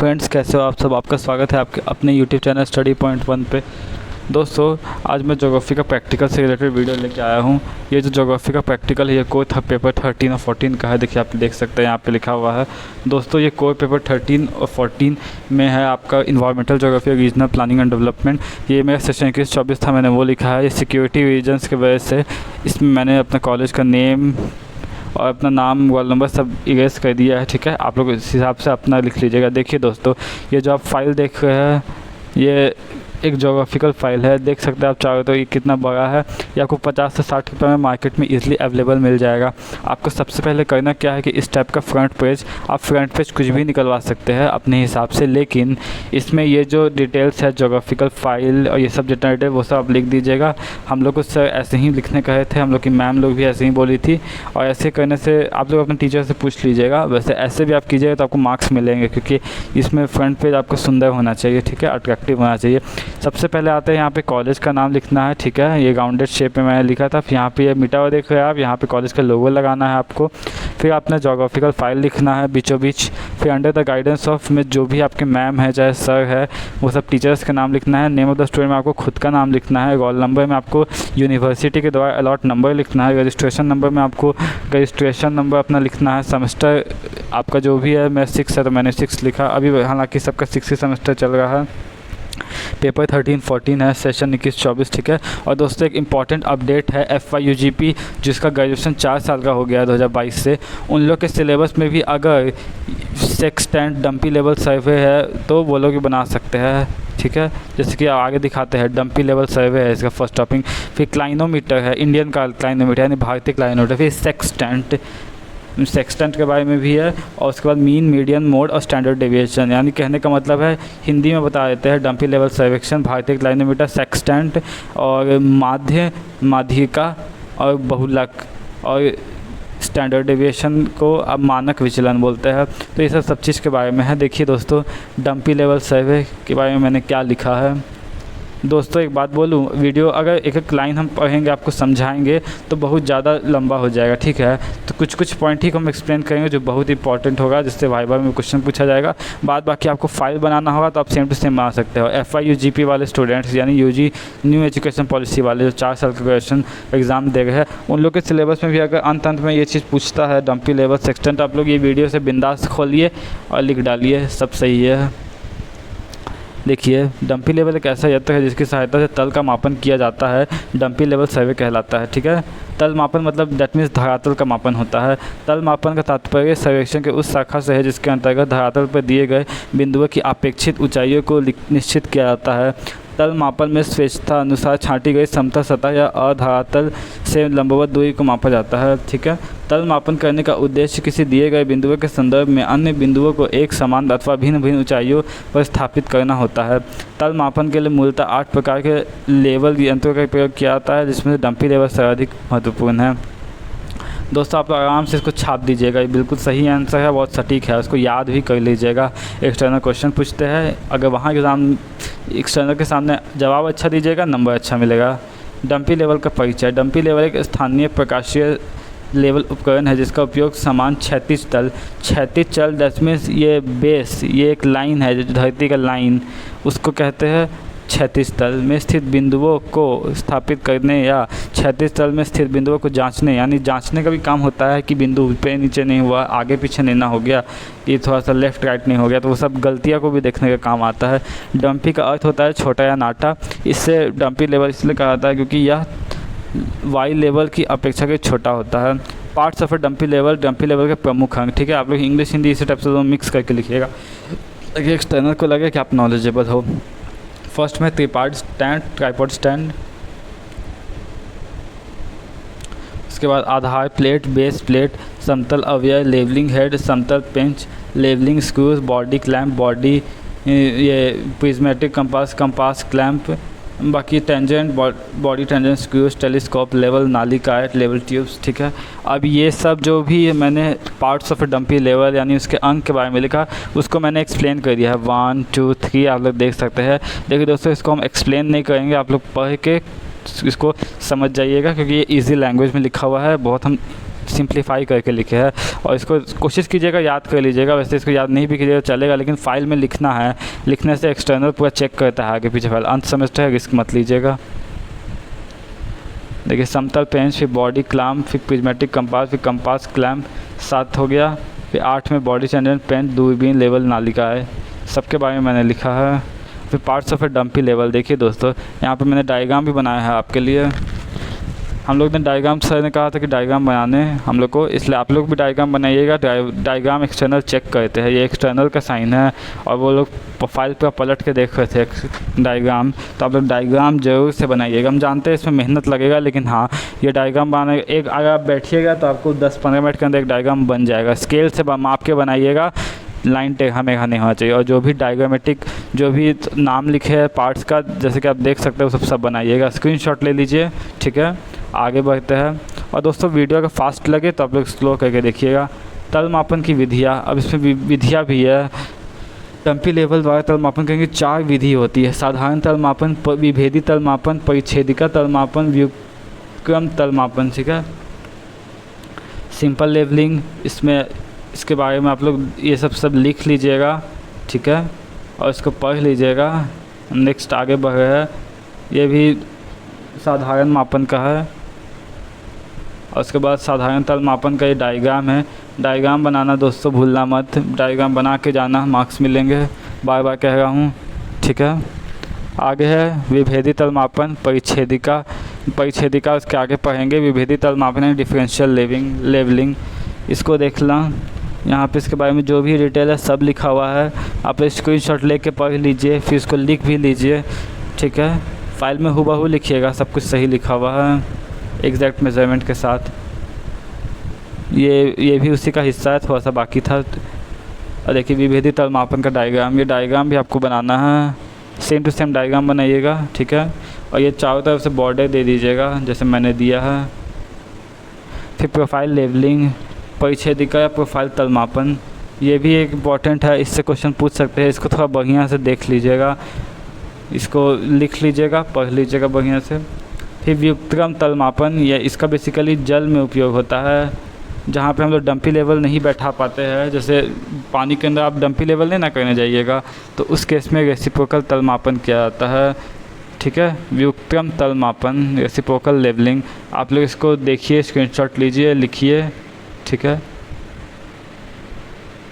Friends, कैसे हो आप सब। आपका स्वागत है आपके अपने यूट्यूब चैनल स्टडी पॉइंट 1 पे। दोस्तों, आज मैं ज्योग्राफी का प्रैक्टिकल से रिलेटेड वीडियो लेके आया हूँ। ये जो ज्योग्राफी का प्रैक्टिकल है ये कोर पेपर 13 और 14 का है। देखिए, आप देख सकते हैं यहाँ पे लिखा हुआ है। दोस्तों, ये कोर पेपर 13 और 14 में है आपका environmental geography, regional planning and development. ये मेरा सेशन 21-24 था, मैंने वो लिखा है। ये सिक्योरिटी रीजन्स की वजह से इसमें मैंने अपने कॉलेज का नेम और अपना नाम, रोल नंबर सब इरेज कर दिया है। ठीक है, आप लोग इस हिसाब से अपना लिख लीजिएगा। देखिए दोस्तों, ये जो आप फाइल देख रहे हैं ये एक ज्योग्राफिकल फ़ाइल है। देख सकते हैं आप चाहो तो ये कितना बड़ा है। ये आपको 50 से 60 रुपये में मार्केट में इजीली अवेलेबल मिल जाएगा। आपको सबसे पहले करना क्या है कि इस टाइप का फ्रंट पेज, आप फ्रंट पेज कुछ भी निकलवा सकते हैं अपने हिसाब से, लेकिन इसमें ये जो डिटेल्स है ज्योग्राफिकल फ़ाइल और ये सब जितना डिटेल वो सब आप लिख दीजिएगा। हम लोग को सर ऐसे ही लिखने कहे थे, हम लोग की मैम लोग भी ऐसे ही बोली थी। और ऐसे करने से आप लोग अपने टीचर से पूछ लीजिएगा। वैसे ऐसे भी आप कीजिएगा तो आपको मार्क्स मिलेंगे, क्योंकि इसमें फ्रंट पेज आपको सुंदर होना चाहिए। ठीक है, अट्रैक्टिव होना चाहिए। सबसे पहले आते हैं यहाँ पे कॉलेज का नाम लिखना है। ठीक है, ये राउंडेड शेप में मैंने लिखा था। फिर यहाँ पे ये मिटा हुआ देख रहे हैं आप, यहाँ पे कॉलेज का लोगो लगाना है आपको। फिर आपने ज्योग्राफिकल फ़ाइल लिखना है बीचों बीच। फिर अंडर द गाइडेंस ऑफ में जो भी आपके मैम है चाहे सर है वो सब टीचर्स का नाम लिखना है। नेम ऑफ द स्टूडेंट में आपको खुद का नाम लिखना है। रोल नंबर में आपको यूनिवर्सिटी के द्वारा अलॉट नंबर लिखना है। रजिस्ट्रेशन नंबर में आपको रजिस्ट्रेशन नंबर अपना लिखना है। सेमेस्टर आपका जो भी है, मैं 6 है तो मैंने 6 लिखा। अभी हालांकि सबका 6 ही सेमेस्टर चल रहा है। पेपर 13-14 है, सेशन 21-24। ठीक है, और दोस्तों एक इम्पॉर्टेंट अपडेट है FYUGP जिसका ग्रेजुएशन 4 साल का हो गया 2022 से। उन लोग के सिलेबस में भी अगर सेक्सटेंट डंपी लेवल सर्वे है तो वो लोग भी बना सकते हैं। ठीक है, जैसे कि आगे दिखाते हैं, डंपी लेवल सर्वे है इसका फर्स्ट टॉपिक। फिर क्लाइनोमीटर है, इंडियन का क्लाइनोमीटर यानी भारतीय क्लाइनोमीटर। फिर सेक्सटेंट के बारे में भी है। और उसके बाद मीन, मीडियन, मोड और स्टैंडर्ड डेविएशन, यानी कहने का मतलब है हिंदी में बता देते हैं, डंपी लेवल सर्वेक्षण, भारतीय क्लाइनोमीटर, सेक्सटेंट और माध्य, माध्यिका और बहुलक और स्टैंडर्ड डेविएशन को अब मानक विचलन बोलते हैं। तो ये सब चीज़ के बारे में है। देखिए दोस्तों, डंपी लेवल सर्वे के बारे में मैंने क्या लिखा है। दोस्तों एक बात बोलूँ, वीडियो अगर एक एक लाइन हम पढ़ेंगे आपको समझाएंगे तो बहुत ज़्यादा लंबा हो जाएगा। ठीक है, तो कुछ कुछ पॉइंट ही हम एक्सप्लेन करेंगे जो बहुत इंपॉर्टेंट होगा, जिससे वाइवा में क्वेश्चन पूछा जाएगा। बाद बाकी आपको फाइल बनाना होगा तो आप सेम टू सेम बना सकते हो। FYUGP वाले स्टूडेंट्स यानी UG न्यू एजुकेशन पॉलिसी वाले जो 4 साल का ग्रेजुएशन एग्ज़ाम दे रहे हैं, उन लोग के सिलेबस में भी अगर अंत में ये चीज़ पूछता है डंपी लेवल सेक्सटेंट, आप लोग ये वीडियो से बिंदास खोलिए और लिख डालिए, सब सही है। देखिए, डंपी लेवल एक ऐसा यंत्र है जिसकी सहायता से तल का मापन किया जाता है। डंपी लेवल सर्वे कहलाता है। ठीक है, तल मापन मतलब दैट मीन्स धरातल का मापन होता है। तल मापन का तात्पर्य सर्वेक्षण के उस शाखा से है जिसके अंतर्गत धरातल पर दिए गए बिंदुओं की अपेक्षित ऊंचाइयों को निश्चित किया जाता है। तल मापन में स्वेच्छता अनुसार छांटी गई समतल सतह या अधरातल से लंबवत दूरी को मापा जाता है। ठीक है, तल मापन करने का उद्देश्य किसी दिए गए बिंदुओं के संदर्भ में अन्य बिंदुओं को एक समान अथवा भिन्न भिन्न ऊंचाइयों पर स्थापित करना होता है। तल मापन के लिए मूलतः 8 प्रकार के लेवल यंत्रों का प्रयोग किया जाता है, जिसमें से डंपी लेवल सर्वाधिक महत्वपूर्ण है। दोस्तों आप आराम से इसको छाप दीजिएगा, ये बिल्कुल सही आंसर है, बहुत सटीक है, उसको याद भी कर लीजिएगा। एक्सटर्नल क्वेश्चन पूछते हैं, अगर वहाँ एग्ज़ाम एक्सटर्नल के सामने जवाब अच्छा दीजिएगा नंबर अच्छा मिलेगा। डंपी लेवल का परिचय। डंपी लेवल एक स्थानीय प्रकाशीय लेवल उपकरण है जिसका उपयोग समान क्षैतिज तल दैट मीन्स ये बेस, ये एक लाइन है जो धरती का लाइन, उसको कहते हैं क्षैतिज तल में स्थित बिंदुओं को स्थापित करने या क्षैतिज तल में स्थित बिंदुओं को जांचने, यानी जांचने का भी काम होता है कि बिंदु ऊपर नीचे नहीं हुआ, आगे पीछे नहीं ना हो गया, ये थोड़ा सा लेफ़्ट राइट नहीं हो गया, तो वो सब गलतियां को भी देखने का काम आता है। डंपी का अर्थ होता है छोटा या नाटा। इससे डंपी लेवल इसलिए कहा जाता है क्योंकि यह वाई लेवल की अपेक्षा के छोटा होता है। Parts of a dumpy level के प्रमुख अंग। ठीक है, आप लोग इंग्लिश हिंदी इसी टाइप से दोनों मिक्स करके लिखिएगा ताकि एक्सटर्नल को लगे कि आप नॉलेजेबल हो। फर्स्ट में ट्राइपॉड स्टैंड, उसके बाद आधार प्लेट, बेस प्लेट, समतल अवयव, लेवलिंग हेड, समतल पेंच, लेवलिंग स्क्रूज, बॉडी क्लैंप, ये प्रिज्मेटिक कंपास क्लैंप, बाकी tangent, body tangent screws, telescope, level नालिकाएट, लेवल ट्यूब्स। ठीक है, अब ये सब जो भी मैंने पार्ट्स ऑफ डंपी लेवल यानी उसके अंक के बारे में लिखा, उसको मैंने एक्सप्लेन कर दिया है 1 2 3, आप लोग देख सकते हैं। देखिए दोस्तों, इसको हम एक्सप्लेन नहीं करेंगे, आप लोग पढ़ के इसको समझ जाइएगा क्योंकि ये इजी लैंग्वेज में लिखा हुआ है, बहुत हम सिंप्लीफाई करके लिखे हैं, और इसको कोशिश कीजिएगा याद कर लीजिएगा। वैसे इसको याद नहीं भी कीजिएगा चलेगा, लेकिन फाइल में लिखना है, लिखने से एक्सटर्नल पूरा चेक करता है आगे पीछे फाइल। अंत सेमेस्टर है, रिस्क मत लीजिएगा। देखिए समतल पेंच, फिर बॉडी क्लैम्प, फिर प्रिज्मेटिक कंपास, फिर कंपास क्लैम्प 7 हो गया। फिर 8 में बॉडी स्टैंडर्ड पेंच, दूरबीन, लेवल, नालिका है, सबके बारे में मैंने लिखा है। फिर parts of A dumpy level, देखिए दोस्तों यहाँ पे मैंने डायग्राम भी बनाया है आपके लिए। हम लोग ने डायग्राम, सर ने कहा था कि डायग्राम बनाने हम लोग को, इसलिए आप लोग भी डायग्राम बनाइएगा। डायग्राम एक्सटर्नल चेक करते हैं, ये एक्सटर्नल का साइन है, और वो लोग फाइल पर पलट के देख रहे थे डायग्राम, तो आप लोग डायग्राम ज़रूर से बनाइएगा। हम जानते हैं इसमें मेहनत लगेगा, लेकिन हाँ ये डायग्राम बनाने एक अगर आप बैठिएगा तो आपको 10-15 मिनट के अंदर एक डायग्राम बन जाएगा। स्केल से माप के बनाइएगा, लाइन टेक हमें नहीं होना चाहिए। और जो भी डायग्रामेटिक जो भी नाम लिखे हैं पार्ट्स का, जैसे कि आप देख सकते हो, सब बनाइएगा। स्क्रीनशॉट ले लीजिए, ठीक है। आगे बढ़ते हैं। और दोस्तों वीडियो अगर फास्ट लगे तो आप लोग स्लो करके देखिएगा। तल मापन की विधियाँ, अब इसमें विधियाँ भी है। डंपी लेवल द्वारा तल मापन करेंगे 4 विधि होती है। साधारण तल मापन, विभेदी तल मापन, परिच्छेदिका तल मापन, व्युत्क्रम तल मापन, ठीक है। सिंपल लेवलिंग, इसमें इसके बारे में आप लोग ये सब लिख लीजिएगा, ठीक है, और इसको पढ़ लीजिएगा। नेक्स्ट आगे बढ़ रहे हैं, ये भी साधारण मापन का है। और उसके बाद साधारण तल मापन का ये डायग्राम है। डायग्राम बनाना दोस्तों भूलना मत, डायग्राम बना के जाना, मार्क्स मिलेंगे, बार बार कह रहा हूँ, ठीक है। आगे है विभेदी तल मापन, परिच्छेदिका उसके आगे पढ़ेंगे। विभेदी तल मापन है डिफरेंशियल लेवलिंग, इसको देखना। यहाँ पे इसके बारे में जो भी डिटेल है सब लिखा हुआ है, आप स्क्रीनशॉट लेके पढ़ लीजिए, फिर इसको लिख भी लीजिए, ठीक है। फाइल में हूबहू लिखिएगा, सब कुछ सही लिखा हुआ है एग्जैक्ट मेजरमेंट के साथ। ये भी उसी का हिस्सा है, थोड़ा सा बाकी था। और देखिए विभेदी तल मापन का डायग्राम, ये डायग्राम भी आपको बनाना है, सेम टू सेम डायग्राम बनाइएगा, ठीक है। और ये चारों तरफ से बॉर्डर दे दीजिएगा जैसे मैंने दिया है। फिर प्रोफाइल लेवलिंग, परिच्छेदिका या प्रोफाइल तल मापन, ये भी एक इम्पॉर्टेंट है, इससे क्वेश्चन पूछ सकते हैं। इसको थोड़ा बढ़िया से देख लीजिएगा, इसको लिख लीजिएगा, पढ़ लीजिएगा बढ़िया से। फिर व्युत्क्रम तल मापन, या इसका बेसिकली जल में उपयोग होता है, जहाँ पे हम लोग डंपी लेवल नहीं बैठा पाते हैं। जैसे पानी के अंदर आप डंपी लेवल नहीं ना करने जाइएगा, तो उस केस में रेसिप्रोकल तल मापन किया जाता है, ठीक है। व्युत्क्रम तल मापन, रेसिप्रोकल लेवलिंग, आप लोग इसको देखिए, स्क्रीनशॉट लीजिए, लिखिए, ठीक है।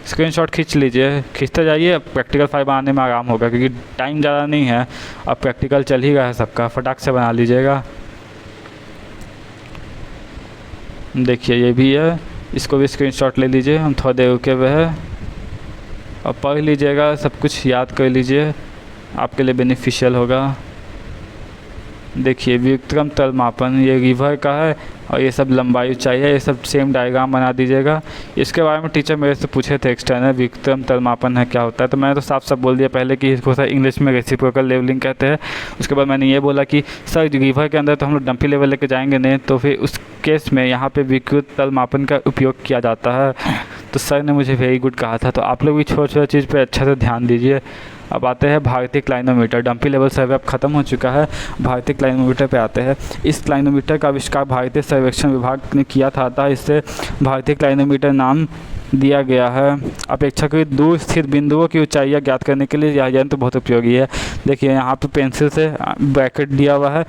स्क्रीनशॉट खींच लीजिए, खींचते जाइए, प्रैक्टिकल फाइल बनाने में आराम होगा, क्योंकि टाइम ज़्यादा नहीं है, अब प्रैक्टिकल चल ही रहा है सबका, फटाक से बना लीजिएगा। देखिए ये भी है, इसको भी स्क्रीनशॉट ले लीजिए, हम थोड़ा देर रुके हुए हैं, और पढ़ लीजिएगा, सब कुछ याद कर लीजिए, आपके लिए बेनिफिशियल होगा। देखिए व्युत्क्रम तल मापन, ये रिवर का है, और ये सब लंबाई ऊंचाई है, ये सब सेम डायग्राम बना दीजिएगा। इसके बारे में टीचर मेरे से पूछे थे एक्सटर्नल, व्युत्क्रम तल मापन है क्या होता है, तो मैंने तो साफ बोल दिया पहले कि इसको सर इंग्लिश में रेसिप्रोकल लेवलिंग कहते हैं। उसके बाद मैंने ये बोला कि सर रिवर के अंदर तो हम लोग डंपी लेवल लेके जाएंगे नहीं, तो फिर उस केस में यहाँ पे व्युत्क्रम तल मापन का उपयोग किया जाता है। तो सर ने मुझे वेरी गुड कहा था। तो आप लोग भी छोटे चीज़ पर अच्छा से ध्यान दीजिए। अब आते हैं भारतीय क्लाइनोमीटर। डंपी लेवल सर्वे अब ख़त्म हो चुका है, भारतीय क्लाइनोमीटर पे आते हैं। इस क्लाइनोमीटर का आविष्कार भारतीय सर्वेक्षण विभाग ने किया था, इससे भारतीय क्लाइनोमीटर नाम दिया गया है। अपेक्षाकृत दूर स्थित बिंदुओं की ऊंचाइयाँ ज्ञात करने के लिए यह यंत्र बहुत उपयोगी है। देखिए यहाँ पे पेंसिल से ब्रैकेट दिया हुआ है,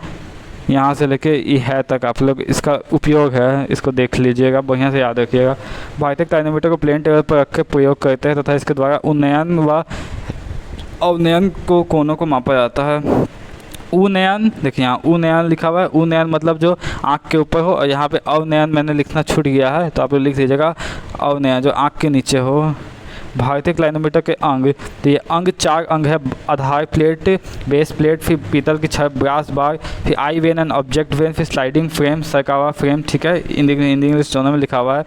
यहाँ से लेके ये है तक आप लोग इसका उपयोग है, इसको देख लीजिएगा, बढ़िया से याद रखिएगा। भारतीय क्लाइनोमीटर को प्लेन टेबल पर रख के प्रयोग करते हैं तथा इसके द्वारा उन्नयन व अवनयन को कोनों को मापा जाता है। उन्नयन, देखिए यहाँ उन्नयन लिखा हुआ है, उन्नयन मतलब जो आँख के ऊपर हो, और यहाँ पे अवनयन मैंने लिखना छूट गया है, तो आप लोग लिख दीजिएगा अवनयन, जो आँख के नीचे हो। भारतीय क्लाइनोमीटर के अंग, तो ये अंग 4 अंग है। आधार प्लेट, बेस प्लेट, फिर पीतल की छड़, ब्रास बार, फिर आई वेन एंड ऑब्जेक्ट वेन, फिर स्लाइडिंग फ्रेम, सरकावा फ्रेम, ठीक है, हिंदी इंग्लिश दोनों में लिखा हुआ है।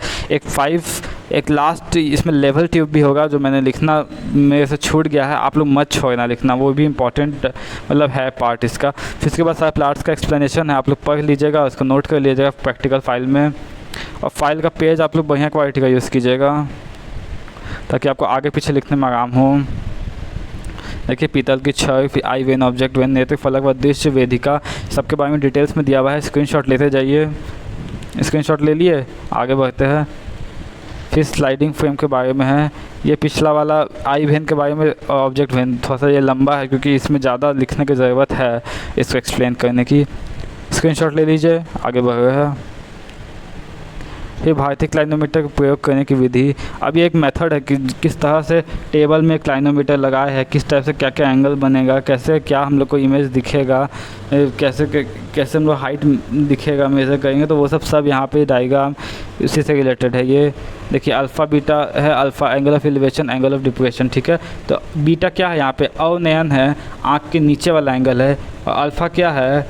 एक लास्ट इसमें लेवल ट्यूब भी होगा, जो मैंने लिखना मेरे से छूट गया है, आप लोग मत छोड़ना लिखना, वो भी इंपॉर्टेंट मतलब है पार्ट इसका। फिर इसके बाद सारे प्लाट्स का एक्सप्लेनेशन है, आप लोग पढ़ लीजिएगा, उसको नोट कर लीजिएगा प्रैक्टिकल फाइल में। और फाइल का पेज आप लोग बढ़िया क्वालिटी का यूज़ कीजिएगा, ताकि आपको आगे पीछे लिखने में आराम हो। देखिए पीतल की छड़, फिर आई वेन, ऑब्जेक्ट वेन, नेत्र फलक व दृश्य वेदिका, सबके बारे में डिटेल्स में दिया हुआ है, स्क्रीनशॉट लेते जाइए। स्क्रीनशॉट ले लिए, आगे बढ़ते हैं। फिर स्लाइडिंग फ्रेम के बारे में है। ये पिछला वाला आई वेन के बारे में, ऑब्जेक्ट वेन थोड़ा सा ये लंबा है क्योंकि इसमें ज़्यादा लिखने की ज़रूरत है इसको एक्सप्लेन करने की। स्क्रीनशॉट ले लीजिए, आगे बढ़ रहे हैं। फिर भारतीय क्लाइनोमीटर का प्रयोग करने की विधि। अब ये एक मेथड है कि किस तरह से टेबल में क्लाइनोमीटर लगाया है, किस टाइप से क्या क्या एंगल बनेगा, कैसे क्या हम लोग को इमेज दिखेगा, कैसे हम लोग हाइट दिखेगा मेज़र करेंगे, तो वो सब यहाँ पे डायग्राम उसी से रिलेटेड है। ये देखिए अल्फ़ा बीटा है, alpha angle of elevation, angle of depression, ठीक है। तो बीटा क्या है यहाँ पे, अवनयन है, आँख के नीचे वाला एंगल है, और अल्फ़ा क्या है,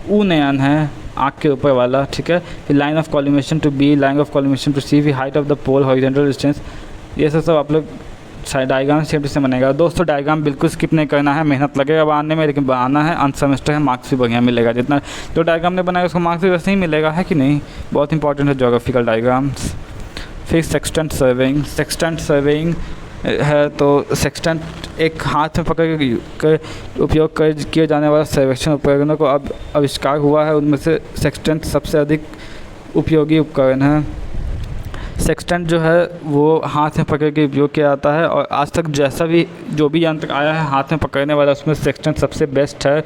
उन्नयन है, आँख के ऊपर वाला, ठीक है। फिर line of collimation to B, line of collimation to C, फिर height of the pole, horizontal distance, ये सब आप लोग डायग्राम सेम से बनेगा। दोस्तों डायग्राम बिल्कुल स्किप नहीं करना है, मेहनत लगेगा बनाने में, लेकिन बनाना है, अंत सेमेस्टर है, मार्क्स भी बढ़िया मिलेगा। जितना जो डायग्राम ने बनाया उसको मार्क्स भी वैसे ही मिलेगा, है कि नहीं। बहुत इंपॉर्टेंट है ज्योग्राफिकल डायग्राम्स। फिर सेक्सटेंट सर्वेइंग। सेक्सटेंट सर्वेइंग है तो सेक्सटेंट एक हाथ में पकड़ कर उपयोग कर किए जाने वाला सर्वेक्षण उपकरणों को अब आविष्कार हुआ है, उनमें से सेक्सटेंट सबसे अधिक उपयोगी उपकरण है। सेक्सटेंट जो है वो हाथ में पकड़ के उपयोग किया जाता है, और आज तक जैसा भी जो भी यंत्र आया है हाथ में पकड़ने वाला, उसमें सेक्सटेंट सबसे बेस्ट है।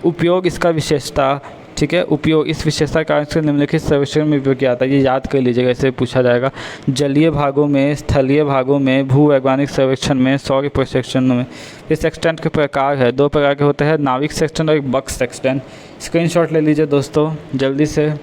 उपयोग इसका विशेषता, ठीक है, उपयोग इस विशेषता के कारण से निम्नलिखित सर्वेक्षण में उपयोग किया जाता है। ये याद कर लीजिएगा, इससे पूछा जाएगा। जलीय भागों में, स्थलीय भागों में, भूवैज्ञानिक सर्वेक्षण में, सौर प्रशिक्षण में। इस सेक्सटेंट के प्रकार है, 2 प्रकार के होते हैं, नाविक सेक्सटेंट और एक बक्स सेक्सटेंट। स्क्रीनशॉट ले लीजिए दोस्तों जल्दी से।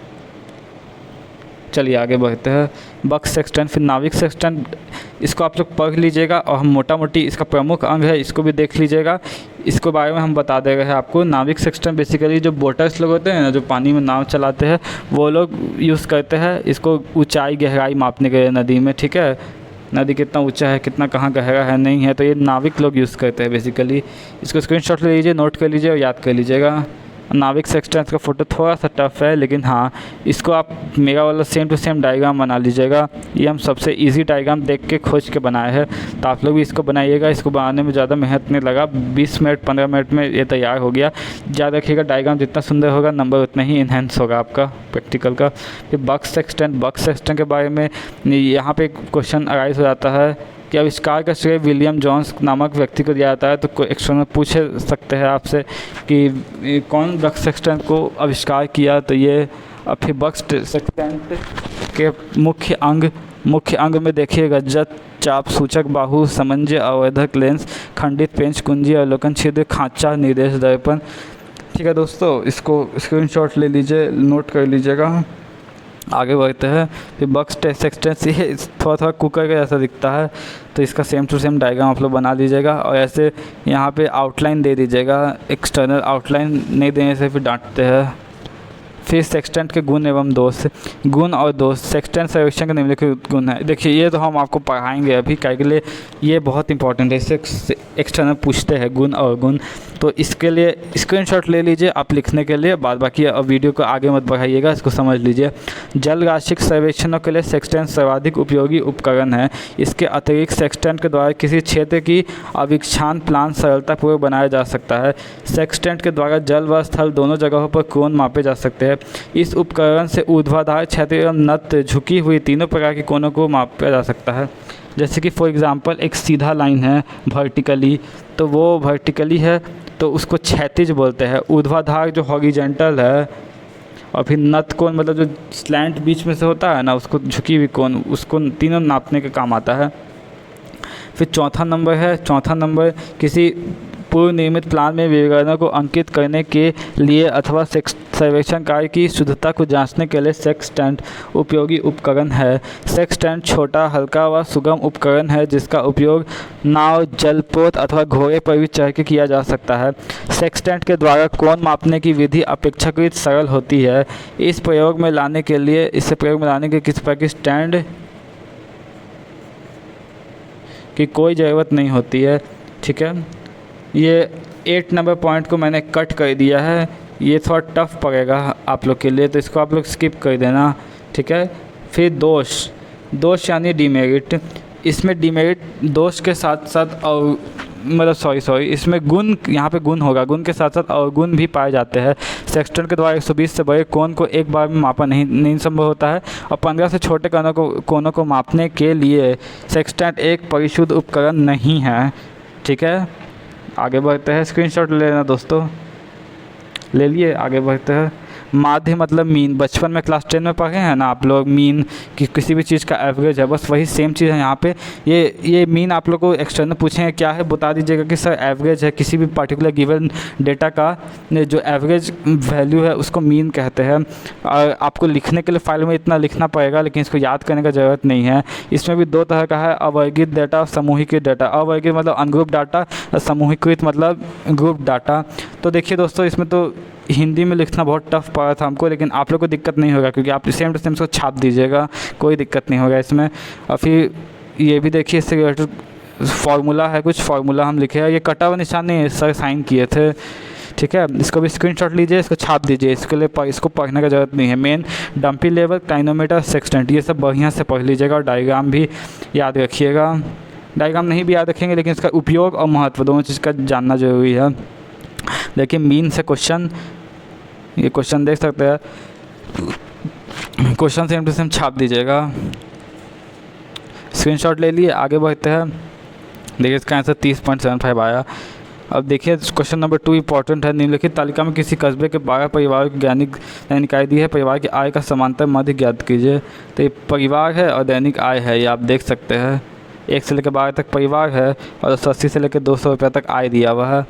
चलिए आगे बढ़ते हैं। बक्स सेक्सटेंट, फिर नाविक सेक्सटेंट, इसको आप लोग पढ़ लीजिएगा, और हम मोटा मोटी इसका प्रमुख अंग है इसको भी देख लीजिएगा। इसके बारे में हम बता दे रहे हैं आपको। नाविक सेक्सटेंट बेसिकली जो बोटर्स लोग होते हैं ना, जो पानी में नाव चलाते हैं, वो लोग यूज़ करते हैं इसको ऊंचाई गहराई मापने के लिए नदी में, ठीक है। नदी कितना ऊंचा है, कितना कहाँ गहरा है नहीं है, तो ये नाविक लोग यूज़ करते हैं बेसिकली। इसको स्क्रीनशॉट ले लीजिए, नोट कर लीजिए और याद कर लीजिएगा। नाविक सेक्सटेंट का फ़ोटो थोड़ा सा टफ है, लेकिन हाँ इसको आप मेरा वाला सेम टू सेम डायग्राम बना लीजिएगा। ये हम सबसे इजी डायग्राम देख के खोज के बनाए हैं, तो आप लोग भी इसको बनाइएगा। इसको बनाने में ज़्यादा मेहनत नहीं लगा, 20 मिनट 15 मिनट में ये तैयार हो गया। याद रखिएगा डायग्राम जितना सुंदर होगा नंबर उतना ही इन्हेंस होगा आपका प्रैक्टिकल का। फिर बक्स सेक्सटेंट। बक्स सेक्सटेंट के बारे में यहाँ पर क्वेश्चन अराइज हो जाता है कि आविष्कार का श्रेय विलियम जॉन्स नामक व्यक्ति को दिया जाता है। तो एक्शन में पूछ सकते हैं आपसे कि कौन बक्स सेक्सटेंट को आविष्कार किया, तो ये फिर बक्स सेक्सटेंट के मुख्य अंग में देखिएगा जत, चाप, सूचक, बाहु, समंजय, अवरोधक, लेंस, खंडित पेंच, कुंजी, अवलोकन छिद्र, खांचा, निर्देश दर्पण। ठीक है दोस्तों, इसको स्क्रीनशॉट ले लीजिए, नोट कर लीजिएगा। आगे बढ़ते हैं। फिर बक्स सेक्सटेंट, ये थोड़ा कुकर का जैसा दिखता है, तो इसका सेम टू सेम डायग्राम आप लोग बना लीजिएगा, और ऐसे यहाँ पे आउटलाइन दे दीजिएगा। एक्सटर्नल आउटलाइन नहीं देने से फिर डांटते हैं। फिर सेक्सटेंट के गुण एवं दोष। गुण और दोष। सेक्सटेंट सर्वेक्षण के निम्नलिखित गुण है। देखिए ये तो हम आपको पढ़ाएंगे अभी, क्या के लिए ये बहुत इंपॉर्टेंट है, इससे एक्सटर्नल पूछते हैं गुण और गुण। तो इसके लिए स्क्रीनशॉट ले लीजिए आप लिखने के लिए, बाद बाकी अब वीडियो को आगे मत बढ़ाइएगा, इसको समझ लीजिए। जल राशिक सर्वेक्षणों के लिए सेक्सटेंट सर्वाधिक उपयोगी उपकरण है। इसके अतिरिक्त सेक्सटेंट के द्वारा किसी क्षेत्र की अवीक्षान प्लान सरलतापूर्वक बनाया जा सकता है। सेक्सटेंट के द्वारा जल व स्थल दोनों जगहों पर कोण मापे जा सकते हैं। इस उपकरण से ऊर्ध्वाधर, क्षैतिज एवं नत झुकी हुई तीनों प्रकार के कोणों को मापा जा सकता है। जैसे कि फॉर एग्जांपल एक सीधा लाइन है वर्टिकली, तो वो वर्टिकली है तो उसको क्षैतिज बोलते हैं। ऊर्ध्वाधर जो हॉरिजॉन्टल है, और फिर नत कोण मतलब जो स्लैंट बीच में से होता है ना, उसको झुकी हुई कोण, उसको तीनों नापने के काम आता है। फिर चौथा नंबर किसी पूर्व निर्मित प्लान में विवरणों को अंकित करने के लिए अथवा सर्वेक्षण कार्य की शुद्धता को जांचने के लिए सेक्सटेंट उपयोगी उपकरण है। सेक्सटेंट छोटा, हल्का व सुगम उपकरण है जिसका उपयोग नाव, जलपोत अथवा घोड़े पर भी चढ़ के किया जा सकता है। सेक्सटेंट के द्वारा कोण मापने की विधि अपेक्षाकृत सरल होती है। इसे प्रयोग में लाने के किसी प्रकार की स्टैंड की कोई ज़रूरत नहीं होती है। ठीक है, ये 8 नंबर पॉइंट को मैंने कट कर दिया है, ये थोड़ा टफ पड़ेगा आप लोग के लिए, तो इसको आप लोग स्किप कर देना। ठीक है। फिर दोष यानी डिमेरिट। इसमें डिमेरिट दोष के साथ साथ और मतलब सॉरी इसमें गुण, यहाँ पे गुण होगा, गुण के साथ साथ अवगुण भी पाए जाते हैं। सेक्सटेंट के द्वारा 120 से बड़े कोण को एक बार में मापा नहीं संभव होता है और 15 से छोटे कोणों को मापने के लिए सेक्सटेंट एक परिशुद्ध उपकरण नहीं है। ठीक है, आगे बढ़ते हैं। स्क्रीनशॉट ले लेना दोस्तों, ले लिए, आगे बढ़ते हैं। माध्य मतलब मीन, बचपन में क्लास 10 में पढ़े हैं ना आप लोग, मीन कि किसी भी चीज़ का एवरेज है, बस वही सेम चीज़ है यहाँ पे। ये मीन आप लोग को एक्सटर्नल पूछेंगे क्या है, बता दीजिएगा कि सर एवरेज है, किसी भी पर्टिकुलर गिवन डेटा का जो एवरेज वैल्यू है उसको मीन कहते हैं। और आपको लिखने के लिए फाइल में इतना लिखना पड़ेगा, लेकिन इसको याद करने का ज़रूरत नहीं है। इसमें भी दो तरह का है, अवर्गीकृत डाटा और समूहीकृत डाटा। अवर्गीकृत मतलब अनग्रुप डाटा, समूहीकृत मतलब ग्रुप डाटा। तो देखिए दोस्तों, इसमें तो हिंदी में लिखना बहुत टफ पड़ा था हमको, लेकिन आप लोग को दिक्कत नहीं होगा क्योंकि आप सेम टू सेम इसको छाप दीजिएगा, कोई दिक्कत नहीं होगा इसमें। और फिर ये भी देखिए, इससे रिलेटेड फार्मूला है, कुछ फार्मूला हम लिखे हैं, ये कटा हुआ निशान नहीं है, सर साइन किए थे। ठीक है, इसको भी स्क्रीनशॉट लीजिए, इसको छाप दीजिए, इसके लिए इसको पढ़ने का ज़रूरत नहीं है। मेन डंपी लेवल, क्लाइनोमीटर, सेक्सटेंट, ये सब बढ़िया से पढ़ लीजिएगा और डायग्राम भी याद रखिएगा। डायग्राम नहीं भी याद रखेंगे, लेकिन इसका उपयोग और महत्व दोनों चीज़ का जानना जरूरी है। देखिए मीन से क्वेश्चन, ये क्वेश्चन देख सकते हैं, क्वेश्चन सेम टू सेम छाप दीजिएगा। स्क्रीनशॉट ले लिए, आगे बढ़ते हैं। देखिए इसका आंसर 30.75 आया। अब देखिए क्वेश्चन नंबर 2 इंपॉर्टेंट है। निम्नलिखित तालिका में किसी कस्बे के 12 परिवारों की दैनिक आय दी है, परिवार की आय का समांतर मध्य ज्ञात कीजिए। तो ये परिवार है और दैनिक आय है, ये आप देख सकते हैं। 1 से लेकर 12 तक परिवार है और 180 से लेकर 200 रुपये तक आय दिया हुआ है।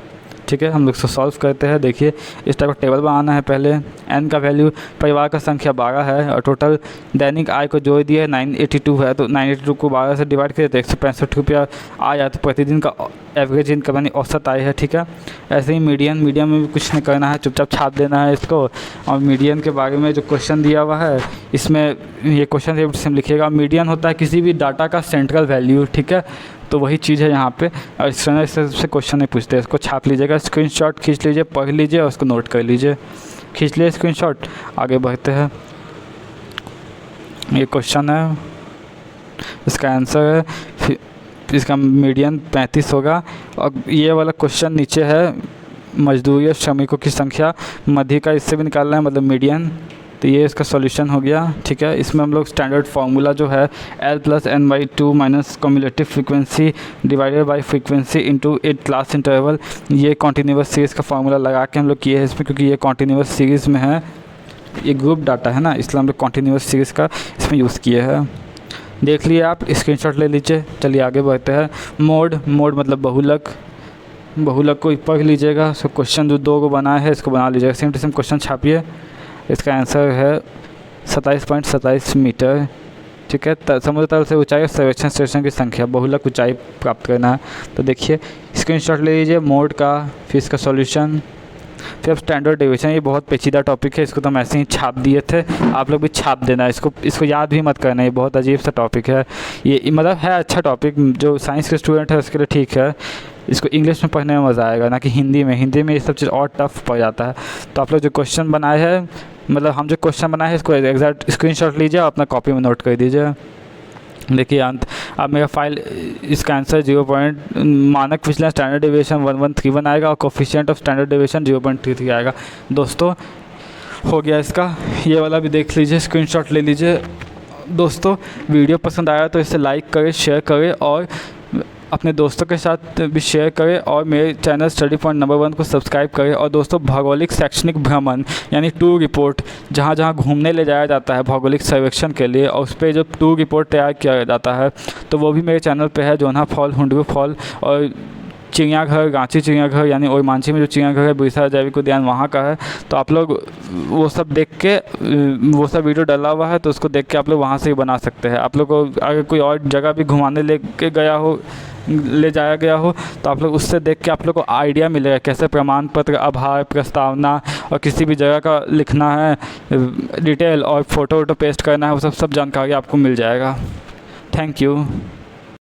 ठीक है, हम लोग इसको सॉल्व करते हैं। देखिए इस टाइप का टेबल बनाना है। पहले n का वैल्यू, परिवार का संख्या 12 है और टोटल दैनिक आय को जोड़ दिया 982 है, तो 982 को 12 से डिवाइड करें तो 165 रुपया आया, तो प्रतिदिन का एवरेज इनकम यानी औसत आय है। ठीक है, ऐसे ही मीडियन में भी कुछ नहीं करना है, चुपचाप छाप देना है इसको। और मीडियन के बारे में जो क्वेश्चन दिया हुआ है, इसमें ये क्वेश्चन से लिखिएगा। मीडियन होता है किसी भी डाटा का सेंट्रल वैल्यू। ठीक है, तो वही चीज़ है यहाँ पे, और एक्सटर्नल से क्वेश्चन नहीं पूछते, इसको छाप लीजिएगा, स्क्रीनशॉट खींच लीजिए, पढ़ लीजिए और उसको नोट कर लीजिए। खींच लिए स्क्रीनशॉट, आगे बढ़ते हैं। ये क्वेश्चन है, इसका आंसर है, इसका मीडियन 35 होगा। और ये वाला क्वेश्चन नीचे है, मजदूरी और श्रमिकों की संख्या मध्य का इससे भी निकालना है, मतलब मीडियन। तो ये इसका सॉल्यूशन हो गया। ठीक है, इसमें हम लोग स्टैंडर्ड फार्मूला जो है L+N/2 minus cumulative frequency divided by frequency into A class interval, ये कॉन्टीन्यूअस सीरीज़ का फार्मूला लगा के हम लोग किए हैं इसमें, क्योंकि ये कॉन्टीन्यूअस सीरीज़ में है, ये ग्रुप डाटा है ना, इसलिए हम लोग कॉन्टीन्यूअस सीरीज़ का इसमें यूज़ किए हैं। देख लिए आप, स्क्रीनशॉट ले लीजिए। चलिए आगे बढ़ते हैं। मोड मतलब बहुलक को पढ़ लीजिएगा। सो क्वेश्चन जो 2 को बनाया है इसको बना लीजिएगा, सेम टू सेम क्वेश्चन छापिए। इसका आंसर है 27.27 मीटर। ठीक है, समुद्र तल से ऊंचाई और सर्वेक्षण स्टेशन की संख्या, बहुलक ऊंचाई प्राप्त करना है। तो देखिए स्क्रीनशॉट ले लीजिए मोड का, फिर इसका सॉल्यूशन, फिर अब स्टैंडर्ड डेविएशन। ये बहुत पेचीदा टॉपिक है, इसको तो हम ऐसे ही छाप दिए थे, आप लोग भी छाप देना, इसको याद भी मत करना, ये बहुत अजीब सा टॉपिक है। ये मतलब है अच्छा टॉपिक, जो साइंस के स्टूडेंट है उसके लिए ठीक है, इसको इंग्लिश में पढ़ने में मज़ा आएगा, ना कि हिंदी में ये सब चीज़ और टफ पड़ जाता है। तो आप लोग जो क्वेश्चन बनाए हैं, मतलब हम जो क्वेश्चन बनाए हैं, इसको एग्जैक्ट स्क्रीनशॉट लीजिए और अपना कॉपी में नोट कर दीजिए। देखिए अंत, अब मेरा फाइल, इसका आंसर 0. मानक विचलन स्टैंडर्ड डेविएशन 1131 आएगा और कोफिशिएंट ऑफ स्टैंडर्ड डेविएशन 0.33 आएगा। दोस्तों हो गया इसका, ये वाला भी देख लीजिए, स्क्रीनशॉट ले लीजिए। दोस्तों वीडियो पसंद आया तो इसे लाइक करें, शेयर करें और अपने दोस्तों के साथ भी शेयर करें, और मेरे चैनल स्टडी पॉइंट नंबर 1 को सब्सक्राइब करें। और दोस्तों भौगोलिक शैक्षणिक भ्रमण यानी टूर रिपोर्ट, जहाँ जहाँ घूमने ले जाया जाता है भौगोलिक सर्वेक्षण के लिए, और उस पर जो टूर रिपोर्ट तैयार किया जाता है, तो वो भी मेरे चैनल पे है। जोन्हा फॉल, हुंडरू फॉल और चिड़ियाघर, रांची चिड़ियाघर यानी ओरमांझी में जो चिड़ियाघर है, बिरसा जैविक उद्यान, वहाँ का है। तो आप लोग वो सब देख के, वो सब वीडियो डाला हुआ है, तो उसको देख के आप लोग वहाँ से ही बना सकते हैं। आप लोग को अगर कोई और जगह भी घुमाने ले जाया गया हो, तो आप लोग उससे देख के आप लोग को आइडिया मिलेगा कैसे प्रमाण पत्र, आभार, प्रस्तावना और किसी भी जगह का लिखना है डिटेल, और फ़ोटो पेस्ट करना है, वो सब जानकारी आपको मिल जाएगा। Thank you.